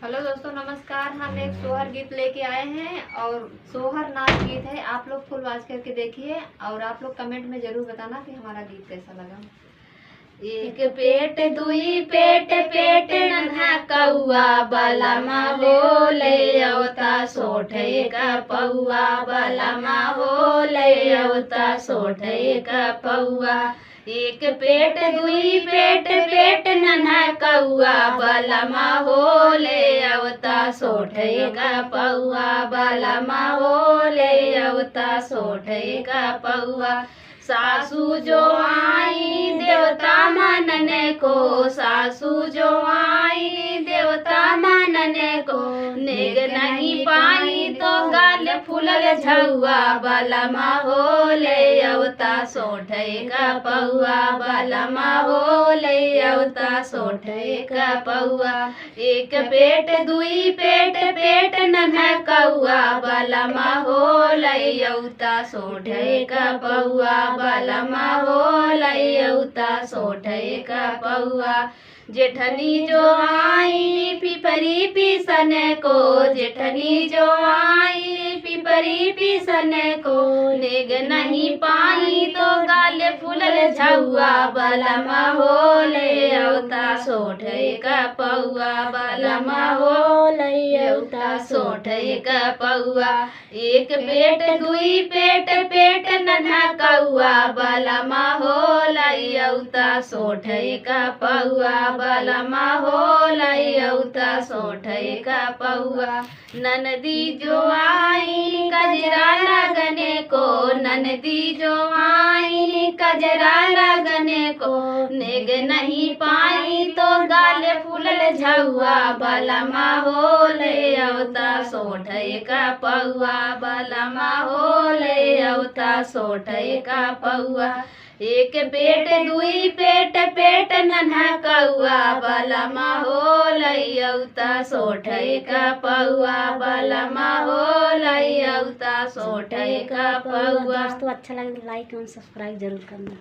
Hello दोस्तों, नमस्कार। हम एक सोहर गीत लेके आए हैं और सोहर नाच गीत है। आप लोग फुल वाच करके देखिए और आप लोग कमेंट में जरूर बताना कि हमारा गीत कैसा लगा। एक पेट दुई पेट पेट नन्हा कौआ बलमा हो ले अवता सोठे का पौआ बलमा हो ले अवता सोठे का पौआ। एक पेट दुई पेट पेट नन्हा कौआ बलमा हो ले अवता सोठे का पौआ बलमा हो ले अवता सोठे का पौआ। सासू जो आई देवता मानने को, सासू जो आई देवता मानने को, नेग नहीं पाई तो गाल फूलल झौआ बलमा हो ले अवता सोठे का पौआ बलमा हो ले अवता सोठे का पौआ। एक पेट दुई पेट पेट नन्हा कौआ बलमा हो ले अवता सोठे का पौआ बलमा हो ले अवता सोठे का पौआ। जेठनी जो आई पिपरी पीसने को, जेठनी जो आई पिपरी पीसने को, नेग नहीं पाई तो गाल फूलल झौआ बलमा हो ले अवता सोठे का पौआ बलमा हो ले अवता सोठे का पौआ। एक पेट दुई पेट पेट नन्हा कौआ बलमा हो ले अवता सोठे का पौआ बलमा हो ले अवता सोठे का पौआ। ननदी जो आई कजरा लगने को, ननदी जो आई कजरा लगने को, नेग नहीं पाई तो गाल फूलल झौआ बलमा हो ले अवता सोठे का पौआ बलमा हो ले अवता सोठे का पौआ। एक पेट दुई पेट पेट नन्हा कौआ बलमा हो ले अवता सोठे का पौआ बलमा हो ले अवता सोठे का पौआ। दोस्तों अच्छा लगे तो लाइक एवं सब्सक्राइब जरूर करना।